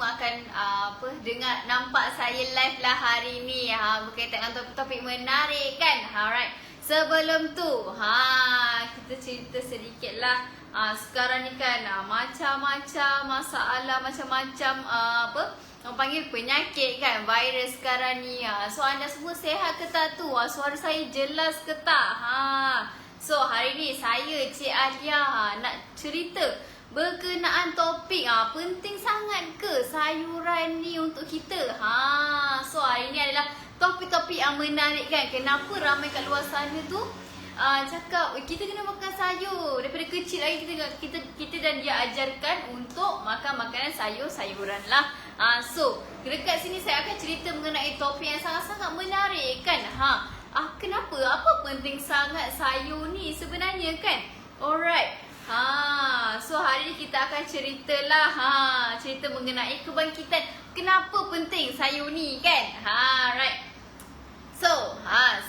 semua akan dengar nampak saya live lah hari ni berkaitan dengan topik-topik menarik kan. Alright. Sebelum tu kita cerita sedikit lah. Sekarang ni kan macam-macam masalah, macam-macam orang panggil penyakit kan, virus sekarang ni. So anda semua sihat ke tak tu? Suara saya jelas ke tak? So hari ni saya Cik Alia nak cerita berkenaan topik penting sangat ke sayuran ni untuk kita. So hari ni adalah topik-topik yang menarik kan. Kenapa ramai kat luar sana tu cakap kita kena makan sayur. Daripada kecil lagi kita dan dia ajarkan untuk makan makanan sayur-sayuran lah. So dekat sini saya akan cerita mengenai topik yang sangat-sangat menarik kan. Kenapa? Apa penting sangat sayur ni sebenarnya kan? Alright. So hari ni kita akan ceritalah cerita mengenai kebangkitan. Kenapa penting sayur ni kan? Right. So,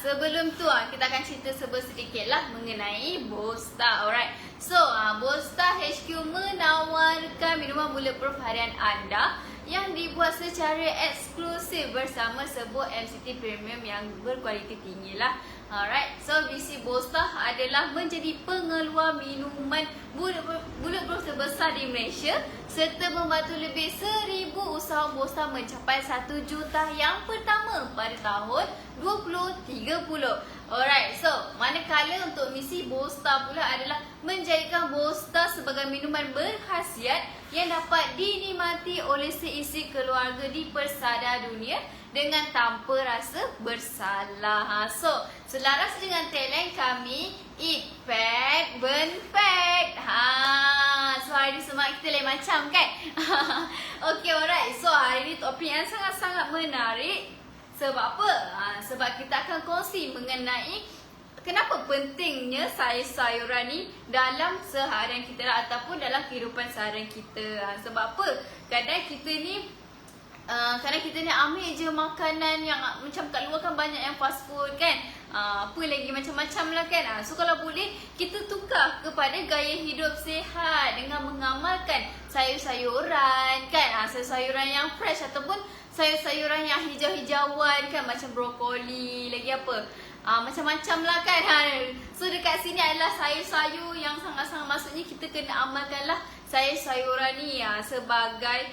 sebelum tu kita akan cerita sedikit lah mengenai Bosta. Alright. So, Bosta HQ menawarkan minuman bulletproof harian anda yang dibuat secara eksklusif bersama sebuah MCT premium yang berkualiti tinggi lah. Alright, so visi Bosta adalah menjadi pengeluar minuman bulletproof terbesar di Malaysia serta membantu lebih 1,000 usaha Bosta mencapai 1 juta yang pertama pada tahun 2030. Alright, so manakala untuk misi Bosta pula adalah menjadikan Bosta sebagai minuman berkhasiat yang dapat dinikmati oleh seisi keluarga di persada dunia dengan tanpa rasa bersalah. So, selaras dengan tagline kami, Eat Pack, Burn Pack. So, hari ni semua kita lain macam kan? Okay, alright. So, hari ni topik yang sangat-sangat menarik. Sebab apa? Sebab kita akan kongsi mengenai kenapa pentingnya sayur-sayuran ni dalam seharian kita ataupun dalam kehidupan seharian kita. Sebab apa? Kadang kita ni ambil je makanan yang macam kat luar kan banyak yang fast food kan. Apa lagi macam-macam lah kan. So kalau boleh kita tukar kepada gaya hidup sihat dengan mengamalkan sayur-sayuran kan. Sayur-sayuran yang fresh ataupun sayur-sayuran yang hijau-hijauan kan, macam brokoli, lagi apa, macam-macam lah kan. So dekat sini adalah sayur-sayur yang sangat-sangat, maksudnya kita kena amalkan lah sayur-sayuran ni sebagai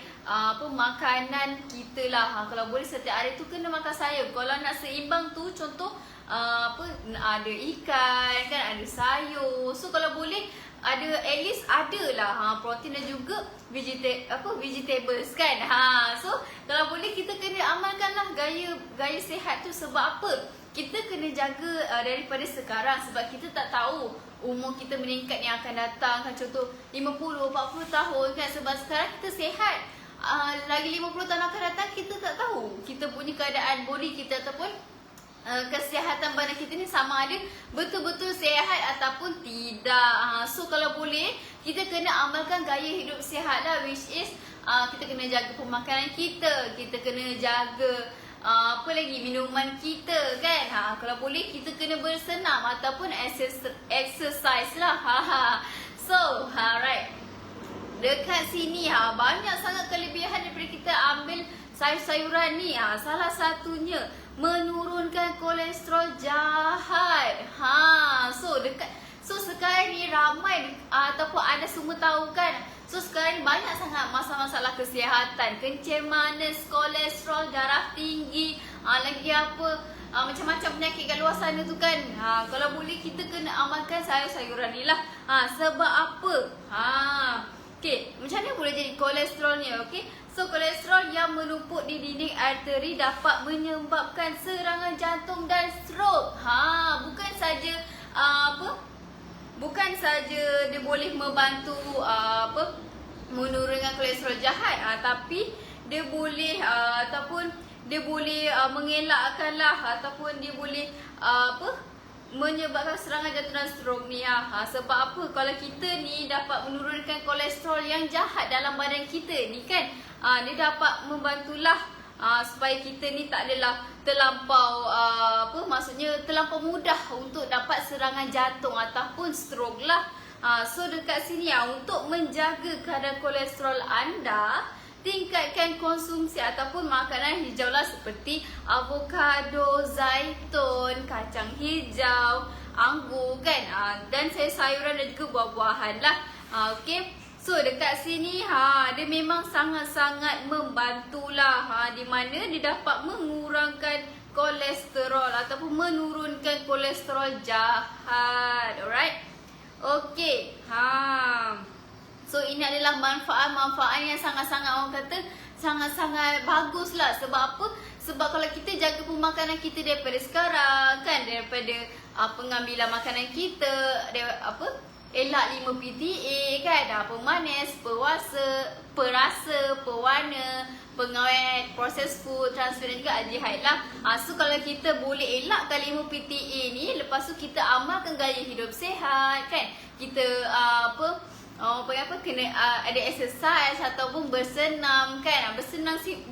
makanan kita lah. Kalau boleh setiap hari tu kena makan sayur. Kalau nak seimbang tu contoh ada ikan kan, ada sayur. So kalau boleh ada, at least ada lah protein dan juga vegetables kan. So kalau boleh kita kena amalkan lah gaya sihat tu. Sebab apa? Kita kena jaga daripada sekarang. Sebab kita tak tahu umur kita meningkat yang akan datang kan. Contoh 50, 40 tahun kan. Sebab sekarang kita sihat, lagi 50 tahun akan datang kita tak tahu kita punya keadaan body kita ataupun kesihatan badan kita ni sama ada betul-betul sihat ataupun tidak. So kalau boleh kita kena amalkan gaya hidup sihat lah, which is kita kena jaga pemakanan kita, kita kena jaga minuman kita kan. Kalau boleh kita kena bersenam ataupun exercise lah. So right, dekat sini banyak sangat kelebihan daripada kita ambil sayur-sayuran ni. Salah satunya menurunkan kolesterol jahat. So sekarang ni ramai ataupun anda semua tahu kan. So sekarang ni banyak sangat masalah-masalah kesihatan, kencing manis, kolesterol, darah tinggi, lagi apa, macam-macam penyakit kat luar sana tu kan. Kalau boleh kita kena amalkan sayur-sayuran ni lah. Sebab apa? Okay, macam mana boleh jadi kolesterol ni? Okay, so kolesterol yang menumpuk di dinding arteri dapat menyebabkan serangan jantung dan stroke. Bukan saja dia boleh membantu menurunkan kolesterol jahat, tapi dia boleh mengelakkan lah, ataupun dia boleh menyebabkan serangan jantung dan stroke ni. Sebab apa? Kalau kita ni dapat menurunkan kolesterol yang jahat dalam badan kita ni kan, dia dapat membantulah supaya kita ni tak adalah terlampau terlampau mudah untuk dapat serangan jantung ataupun stroke lah. So dekat sini untuk menjaga kadar kolesterol anda, tingkatkan konsumsi ataupun makanan hijau lah seperti avokado, zaitun, kacang hijau, anggur kan, dan sayur-sayuran dan juga buah-buahan lah. Okey. So dekat sini dia memang sangat-sangat membantulah, di mana dia dapat mengurangkan kolesterol ataupun menurunkan kolesterol jahat. Alright. Okey. So ini adalah manfaat-manfaat yang sangat-sangat orang kata sangat-sangat bagus lah. Sebab apa? Sebab kalau kita jaga pemakanan kita daripada sekarang kan, daripada pengambilan makanan kita, elak 5 PTA kan, pemanis, perasa, pewarna, pengawet, processed food, transfer dan juga aldehyde lah. So kalau kita boleh elakkan 5 PTA ni, lepas tu kita amalkan gaya hidup sihat kan. Kita kena ada exercise ataupun bersenam kan.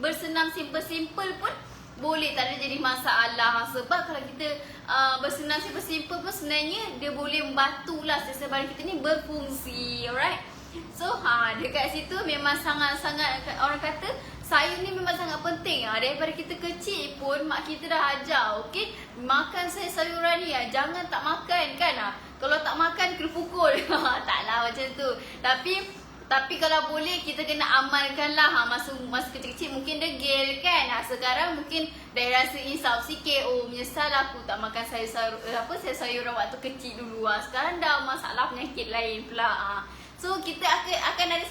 Bersenam simple-simple pun boleh, tak ada jadi masalah. Sebab kalau kita bersenam simple-simple pun sebenarnya dia boleh membantulah sistem badan kita ni berfungsi. Alright. So dekat situ memang sangat-sangat orang kata sayur ni memang sangat penting. Daripada kita kecil pun mak kita dah ajar, okey, makan sayuran ni, jangan tak makan kan. Kalau tak makan kena pukul. Taklah macam tu. Tapi kalau boleh kita kena amalkan lah. Masa kecil-kecil mungkin degil kan. Sekarang mungkin dah rasa insaf sikit. Oh, menyesal aku tak makan sayur-sayuran waktu kecil dulu. Sekarang dah masalah penyakit lain pula. So kita akan ada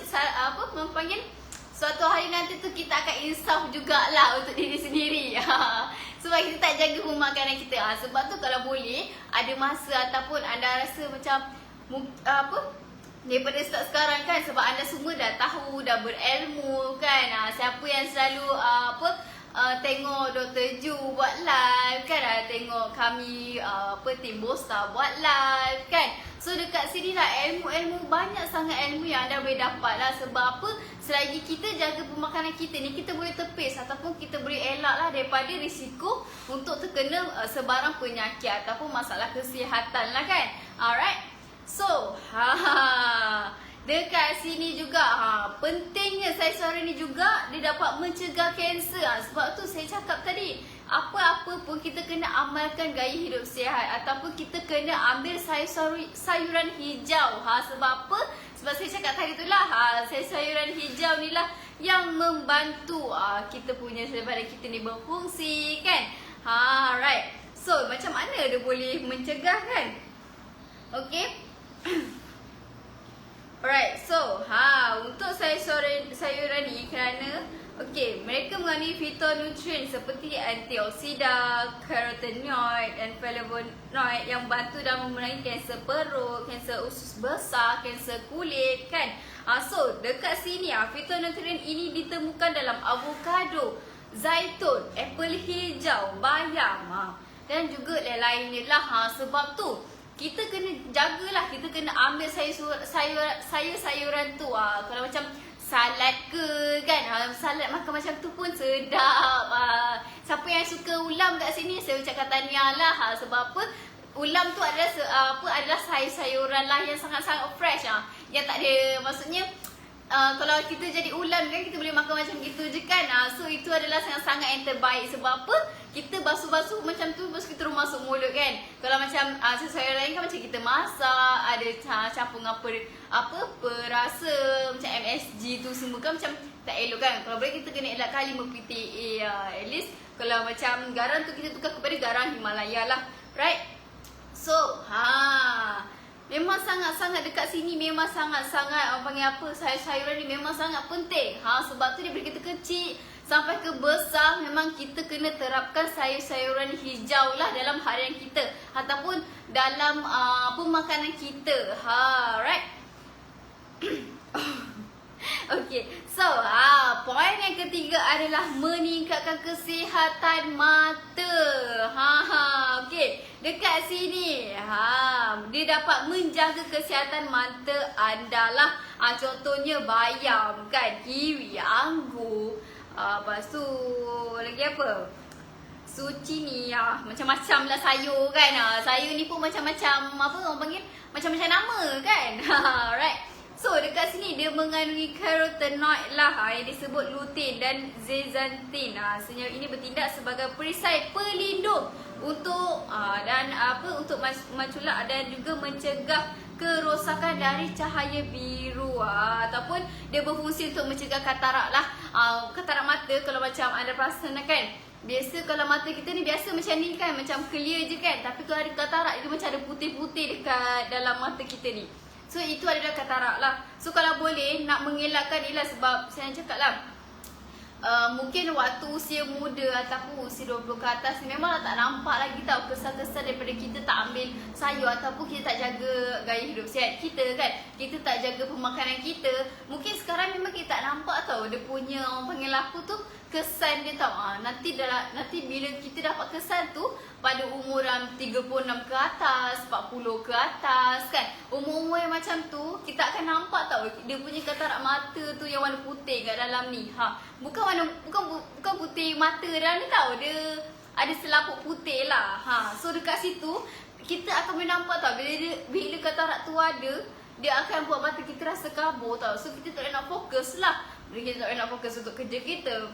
panggil suatu hari nanti tu kita akan insaf jugalah untuk diri sendiri. Sebab kita tak jaga pemakanan kita. Sebab tu kalau boleh ada masa ataupun anda rasa macam daripada start sekarang kan, sebab anda semua dah tahu, dah berilmu kan. Siapa yang selalu tengok Dr. Ju buat live kan, tengok kami tim Bosta buat live kan. So dekat sini lah ilmu-ilmu, banyak sangat ilmu yang anda boleh dapat lah. Sebab apa? Selagi kita jaga pemakanan kita ni, kita boleh tepis ataupun kita boleh elak lah daripada risiko untuk terkena sebarang penyakit ataupun masalah kesihatan lah kan. Alright. So dekat sini juga pentingnya sayur-sayuran ni juga dia dapat mencegah kanser. Sebab tu saya cakap tadi, apa-apa pun kita kena amalkan gaya hidup sihat ataupun kita kena ambil sayuran hijau. Sebab apa? Sebab saya cakap tadi tu lah, sayuran hijau ni lah yang membantu kita punya badan kita ni berfungsi kan. Right. So macam mana dia boleh mencegah kan? Okay. Alright, so untuk sayuran ni kerana mereka mengandungi fitonutrien seperti antioksidan, carotenoid dan flavonoid yang bantu dalam memerangi kanser perut, kanser usus besar, kanser kulit kan. So dekat sini fitonutrien ini ditemukan dalam avokado, zaitun, apple hijau, bayam dan juga lain-lainnya lah. Sebab tu kita kena jagalah, kita kena ambil sayur-sayuran tu. Kalau macam salad ke kan, salad makan macam tu pun sedap. Siapa yang suka ulam kat sini, saya ucapkan tahniah lah. Sebab apa? Ulam tu adalah sayur-sayuran lah yang sangat-sangat fresh. Yang tak ada, maksudnya kalau kita jadi ulam kan, kita boleh makan macam gitu je kan. So itu adalah sangat-sangat yang terbaik. Sebab apa? Kita basuh-basuh macam tu, terus kita masuk mulut kan. Kalau macam sayur lain kan macam kita masak, ada campur dengan perasa, macam MSG tu semua kan macam tak elok kan. Kalau boleh kita kena elakkan 5 PTA. At least kalau macam garam tu kita tukar kepada garam Himalaya lah. Right? So memang sangat-sangat dekat sini, memang sangat-sangat sayur-sayuran ni memang sangat penting. Sebab tu daripada kita kecil sampai ke besar memang kita kena terapkan sayur-sayuran hijau lah dalam harian kita ataupun dalam pemakanan kita. Right? Okay, so poin yang ketiga adalah meningkatkan kesihatan mata. Okay, dekat sini dia dapat menjaga kesihatan mata anda lah. Contohnya bayam kan, kiwi, anggur, lepas tu lagi apa? Suci ni macam-macam lah sayur kan. Sayur ni pun macam-macam, orang panggil macam-macam nama kan. Right. So dekat sini dia mengandungi carotenoid lah, yang disebut lutein dan zeaxanthin. Senyawa ini bertindak sebagai perisai pelindung untuk untuk menculak dan juga mencegah kerosakan dari cahaya biru, ataupun dia berfungsi untuk mencegah katarak lah. Katarak mata kalau macam anda perasan kan, biasa kalau mata kita ni biasa macam ni kan, macam clear je kan, tapi kalau ada katarak dia macam ada putih-putih dekat dalam mata kita ni. So itu adalah katarak lah. So kalau boleh nak mengelakkan ialah, sebab saya cakap lah, mungkin waktu usia muda ataupun usia 20 ke atas ni memang tak nampak lagi tau kesan-kesan daripada kita tak ambil sayur ataupun kita tak jaga gaya hidup sihat kita kan, kita tak jaga pemakanan kita. Mungkin sekarang memang kita tak nampak tau dia punya, orang panggil apa tu, kesan dia tau. Nanti bila kita dapat kesan tu pada umur 36 ke atas, 40 ke atas kan, umur-umur yang macam tu kita akan nampak tau dia punya katarak mata tu yang warna putih kat dalam ni. Bukan putih mata dalam ni tau, dia ada selaput putih lah. So dekat situ kita akan boleh nampak tau, bila katarak tu ada, dia akan buat mata kita rasa kabur tau. So kita tak boleh nak fokus lah. Kita tak boleh nak fokus untuk kerja kita,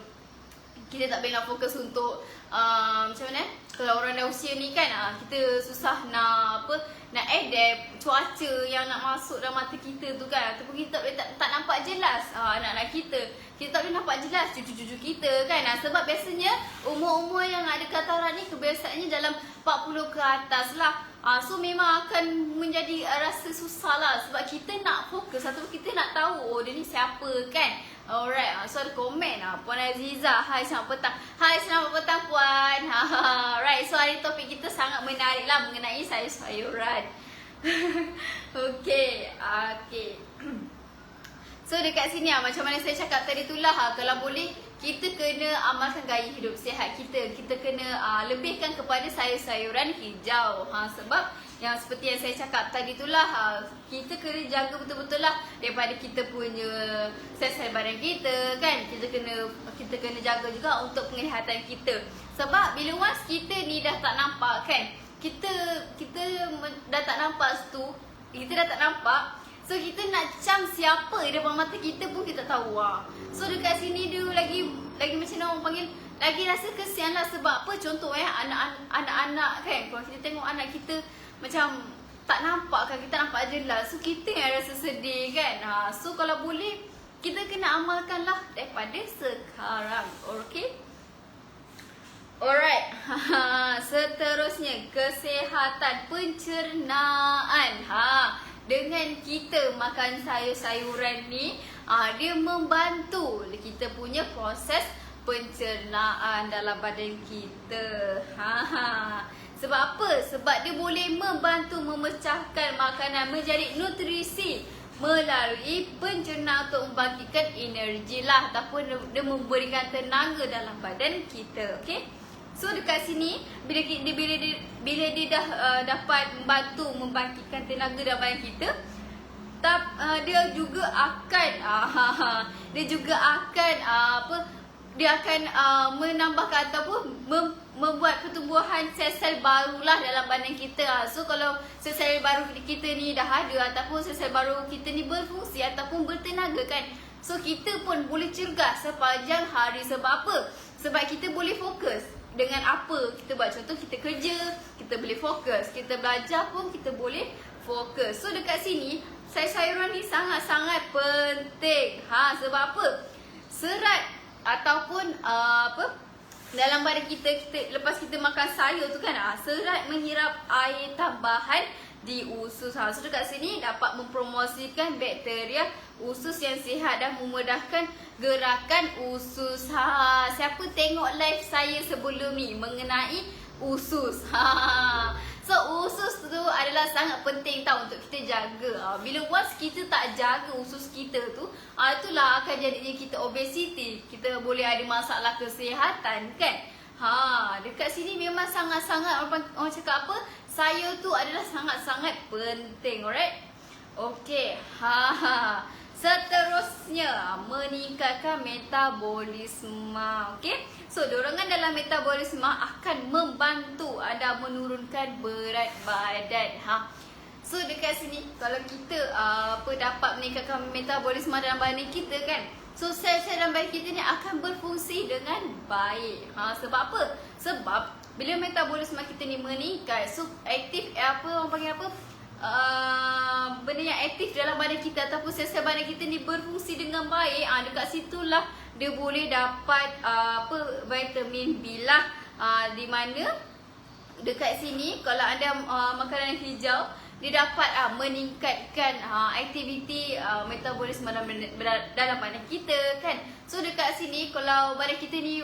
kita tak boleh nak fokus untuk macam mana, kalau orang dah usia ni kan, kita susah nak adapt cuaca yang nak masuk dalam mata kita tu kan, ataupun kita tak nampak jelas anak-anak kita tak boleh nampak jelas cucu-cucu kita kan. Sebab biasanya umur-umur yang ada katarak ni kebiasaannya dalam 40 ke atas lah. So memang akan menjadi rasa susah lah, sebab kita nak fokus ataupun kita nak tahu dia ni siapa kan. Alright, so ada komen Puan Aziza, hai selamat petang. Hai selamat petang Puan. Right, so hari topik kita sangat menarik lah mengenai sayur-sayuran. Okay. So dekat sini macam mana saya cakap tadi tu lah, kalau boleh kita kena amalkan gaya hidup sihat kita. Kita kena lebihkan kepada sayur-sayuran hijau. Sebab yang seperti yang saya cakap tadi tu lah, kita kena jaga betul-betul lah daripada kita punya sel-sel badan kita kan. Kita kena jaga juga untuk penglihatan kita. Sebab bila once kita ni dah tak nampak kan, kita dah tak nampak tu, kita dah tak nampak. So kita nak cam siapa depan mata kita pun kita tahu. So dekat sini dia lagi macam orang panggil, lagi rasa kesian lah. Sebab apa? Contoh anak-anak kan, kalau kita tengok anak kita macam tak nampak kan, kita nampak jelas, so kita yang rasa sedih kan. So kalau boleh kita kena amalkan lah daripada sekarang. Okay, alright. Seterusnya, kesihatan pencernaan. Dengan kita makan sayur-sayuran ni, dia membantu kita punya proses pencernaan dalam badan kita. Sebab apa? Sebab dia boleh membantu memecahkan makanan menjadi nutrisi melalui pencernaan untuk membangkitkan energi lah, ataupun dia memberikan tenaga dalam badan kita. Okay? So dekat sini bila dia dah dapat membantu membangkitkan tenaga dalam badan kita, dia juga akan menambahkan ataupun membuat pertumbuhan sel-sel barulah dalam badan kita. So kalau sel-sel baru kita ni dah ada, ataupun sel-sel baru kita ni berfungsi ataupun bertenaga kan, so kita pun boleh cergas sepanjang hari. Sebab apa? Sebab kita boleh fokus dengan apa kita buat. Contoh kita kerja, kita boleh fokus. Kita belajar pun kita boleh fokus. So dekat sini sayur-sayuran ni sangat-sangat penting. Sebab apa? Serat ataupun dalam badan kita lepas kita makan sayur tu kan, serat menyerap air tambahan di usus. So dekat sini dapat mempromosikan bakteria usus yang sihat dan memudahkan gerakan usus. Siapa tengok live saya sebelum ni mengenai usus? So usus tu adalah sangat penting tau untuk kita jaga. Bila once kita tak jaga usus kita tu, itulah akan jadinya kita obesity. Kita boleh ada masalah kesihatan kan. Dekat sini memang sangat-sangat orang cakap apa? Sayur tu adalah sangat-sangat penting, alright? Okay. Seterusnya, meningkatkan metabolisme. Okay? So dorongan dalam metabolisme akan membantu anda menurunkan berat badan. So dekat sini kalau kita dapat meningkatkan metabolisme dalam badan kita kan, so sel-sel dalam badan kita ni akan berfungsi dengan baik. Sebab apa? Sebab bila metabolisme kita ni meningkat, so aktif orang panggil benda yang aktif dalam badan kita ataupun sel-sel badan kita ni berfungsi dengan baik. Dekat situlah dia boleh dapat vitamin B lah. Di mana dekat sini kalau ada makanan hijau, dia dapat meningkatkan aktiviti metabolisme dalam badan kita kan. So dekat sini kalau badan kita ni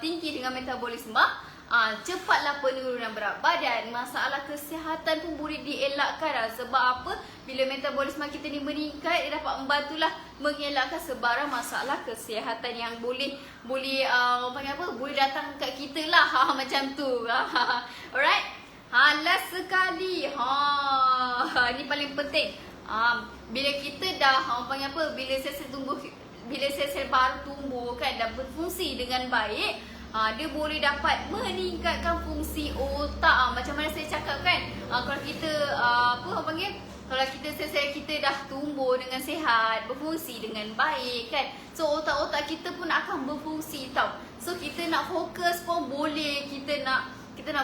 tinggi dengan metabolisme, cepatlah penurunan berat badan, masalah kesihatan pun boleh dielakkan. Sebab apa? Bila metabolisme kita ni meningkat, dia dapat membantulah mengelakkan sebarang masalah kesihatan yang boleh boleh datang kat kita lah. Macam tu. Alright. Last sekali. Ini paling penting. Bila kita dah bila sel-sel baru tumbuh kan dan berfungsi dengan baik, dia boleh dapat meningkatkan fungsi otak. Macam mana saya cakap kan, kalau kita kalau kita sel-sel kita dah tumbuh dengan sihat, berfungsi dengan baik kan, so otak-otak kita pun akan berfungsi tau. So kita nak fokus pun boleh, kita nak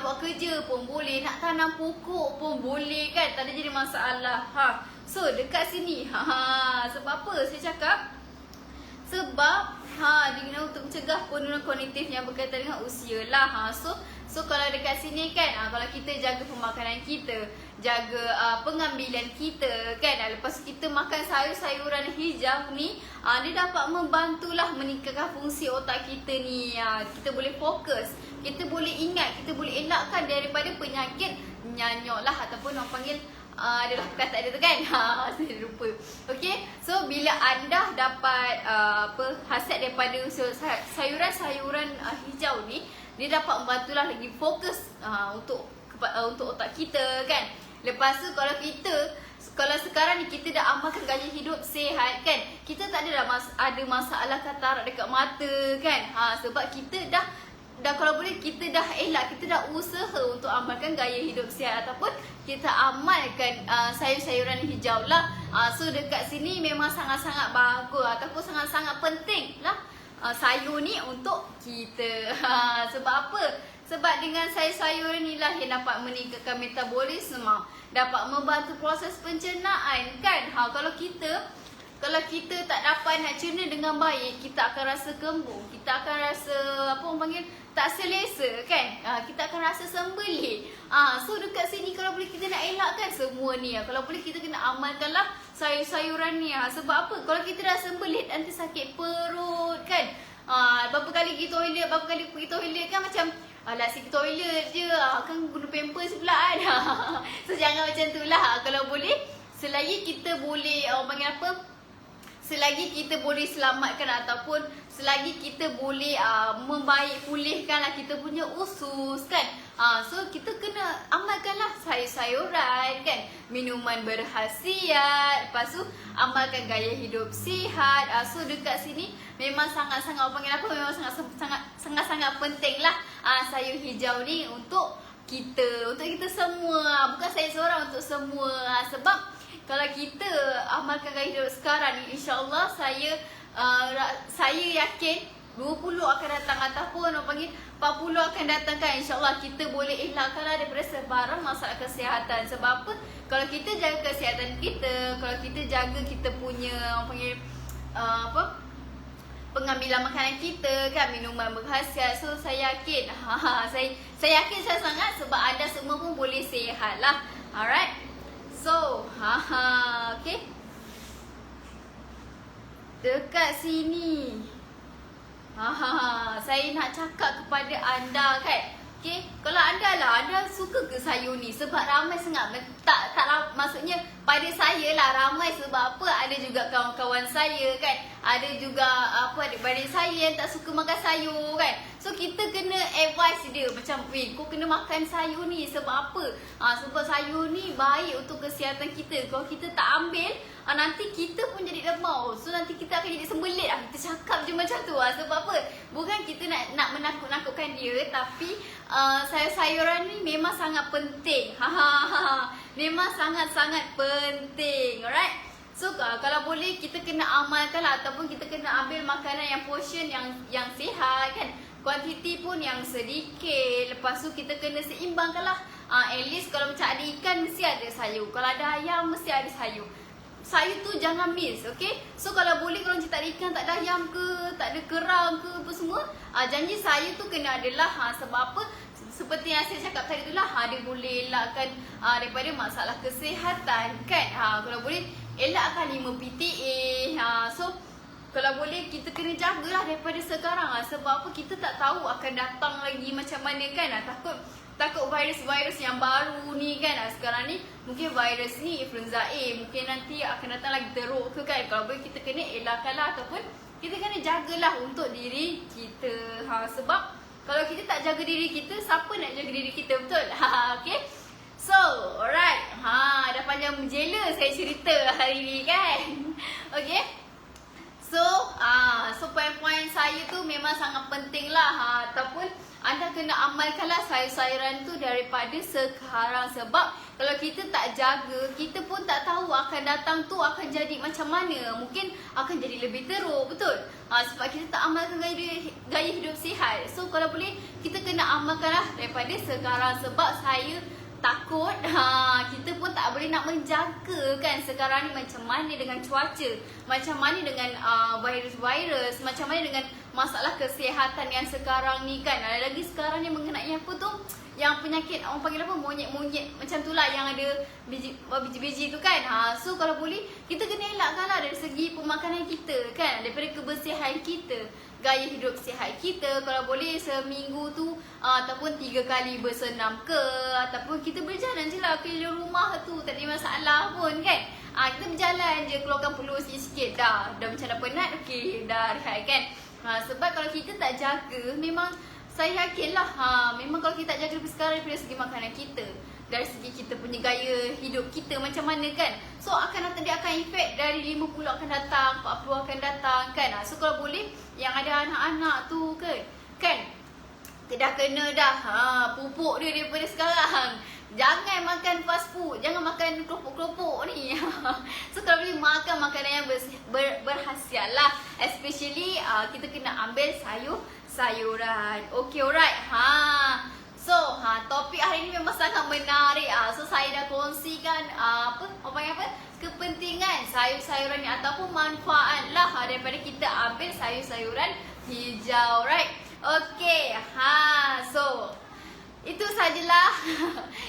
buat kerja pun boleh, nak tanam pokok pun boleh kan, tak ada jadi masalah. So dekat sini sebab apa saya cakap? Sebab diguna untuk mencegah penurunan kognitif yang berkaitan dengan usia lah. So kalau dekat sini kan, kalau kita jaga pemakanan kita, jaga pengambilan kita kan, lepas kita makan sayur-sayuran hijau ni, dia dapat membantulah meningkatkan fungsi otak kita ni. Kita boleh fokus, kita boleh ingat, kita boleh elakkan daripada penyakit nyanyok lah, ataupun orang panggil adalah perkataan dia tu kan. Saya lupa. Okay, so bila anda dapat hasiat daripada sayuran-sayuran hijau ni, dia dapat membantulah lagi fokus untuk otak kita kan. Lepas tu kalau sekarang ni kita dah amalkan gaya hidup sihat kan, kita tak ada masalah katarak dekat mata kan. Sebab kita dah kalau boleh kita dah elak, kita dah usaha untuk amalkan gaya hidup sihat ataupun kita amalkan sayur-sayuran hijau lah. So dekat sini memang sangat-sangat bagus ataupun sangat-sangat penting lah sayur ni untuk kita. Sebab apa? Sebab dengan sayur-sayur ni lah yang dapat meningkatkan metabolisme, dapat membantu proses pencernaan kan. Kalau kita tak dapat nak cerna dengan baik, kita akan rasa kembung, kita akan rasa tak selesa kan, kita akan rasa sembelit. So dekat sini kalau boleh kita nak elakkan semua ni, kalau boleh kita kena amalkanlah sayur-sayuran ni. Sebab apa? Kalau kita dah sembelit, nanti sakit perut kan. Berapa kali pergi toilet kan macam alah sikit toilet je, kan guna pampers pula kan. So jangan macam tu lah. Kalau boleh, selagi kita boleh selagi kita boleh selamatkan ataupun selagi kita boleh pulihkan lah kita punya usus kan. So kita kena amalkanlah sayur-sayuran kan, minuman berkhasiat, lepas tu amalkan gaya hidup sihat. So dekat sini memang sangat-sangat memang sangat-sangat penting lah sayur hijau ni untuk kita semua, bukan saya seorang, untuk semua. Sebab kalau kita amalkan gaya hidup sekarang ni, insya-Allah saya yakin 20 akan datang ataupun 40 akan datang kan, insya-Allah kita boleh elakkanlah daripada sebarang masalah kesihatan. Sebab apa? Kalau kita jaga kesihatan kita, kalau kita jaga kita punya pengambilan makanan kita kan, minuman berkhasiat, so saya yakin saya yakin sangat sebab anda semua pun boleh sihat lah. Alright. So, okay. Dekat sini, saya nak cakap kepada anda kan. Okay, kalau anda suka ke sayur ni? Sebab ramai sangat, maksudnya pada saya lah ramai. Sebab apa? Ada juga kawan-kawan saya kan, ada juga adik-adik saya yang tak suka makan sayur kan. So kita kena advise dia macam, kau kena makan sayur ni. Sebab apa? Sebab sayur ni baik untuk kesihatan kita. Kalau kita tak ambil, nanti kita pun jadi lemau. So nanti kita akan jadi sembelit. Kita cakap je macam tu. Sebab apa? Bukan kita nak menakut-nakutkan dia, tapi sayur-sayuran ni memang sangat penting. Memang sangat-sangat penting. Alright. So kalau boleh kita kena amalkan lah, ataupun kita kena ambil makanan yang portion yang sihat kan. Kuantiti pun yang sedikit. Lepas tu kita kena seimbangkan lah. At least kalau macam ada ikan mesti ada sayur. Kalau ada ayam mesti ada sayur. Sayur tu jangan miss, okay? So kalau boleh kalau macam tak ada ikan, tak ada ayam ke, tak ada kerang ke apa semua, janji sayur tu kena adalah. Sebab apa? Seperti yang saya cakap tadi tu lah, dia boleh elakkan daripada masalah kesihatan kan. Kalau boleh elakkan 5 PTA. So kalau boleh kita kena jagalah daripada sekarang. Sebab apa? Kita tak tahu akan datang lagi macam mana kan. Takut virus-virus yang baru ni kan. Sekarang ni mungkin virus ni influenza A, mungkin nanti akan datang lagi teruk ke kan. Kalau boleh kita kena elakkanlah, ataupun kita kena jagalah untuk diri kita. Sebab kalau kita tak jaga diri kita, siapa nak jaga diri kita, betul? Okay. So, alright. Dah panjang menjela saya cerita hari ni kan. Okay. So poin-poin saya tu memang sangat penting lah. Ataupun anda kena amalkanlah sayur-sayuran tu daripada sekarang. Sebab kalau kita tak jaga, kita pun tak tahu akan datang tu akan jadi macam mana. Mungkin akan jadi lebih teruk, betul? Sebab kita tak amalkan gaya hidup sihat. So kalau boleh kita kena amalkanlah daripada sekarang. Sebab saya takut kita pun tak boleh nak menjaga kan. Sekarang ni macam mana dengan cuaca, macam mana dengan virus-virus, macam mana dengan masalah kesihatan yang sekarang ni kan. Ada lagi sekarang ni mengenai apa tu, yang penyakit orang panggil apa, monyet-monyet macam tu lah, yang ada biji-biji tu kan. So kalau boleh kita kena elakkan lah dari segi pemakanan kita kan, daripada kebersihan kita, gaya hidup sihat kita. Kalau boleh seminggu tu ataupun 3 kali bersenam ke, ataupun kita berjalan je lah keliling rumah tu, tak ada masalah pun kan. Kita berjalan je, keluarkan peluh sikit-sikit, dah macam dah penat, okey, dah rehat kan. Sebab kalau kita tak jaga, memang saya yakinlah memang kalau kita tak jaga dari sekarang, daripada segi makanan kita, dari segi kita punya gaya hidup kita macam mana kan. So dia akan efek dari 50 akan datang, 40 akan datang kan. So kalau boleh yang ada anak-anak tu kan kita dah kena dah pupuk dia daripada sekarang. Jangan makan fast food, jangan makan keropok-keropok ni. So kalau boleh makan makanan yang berhasiat lah. Especially kita kena ambil sayuran. Okay, alright. So topik hari ni memang sangat menarik. So saya dah kongsikan kepentingan sayur-sayuran ni, ataupun manfaat lah daripada kita ambil sayur-sayuran hijau, right? Okay. So itu sajalah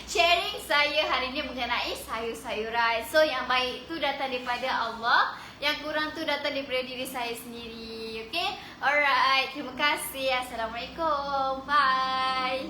sharing saya hari ni mengenai sayur-sayuran. So yang baik tu datang daripada Allah, yang kurang tu datang daripada diri saya sendiri. Okay. Alright. Terima kasih. Assalamualaikum. Bye.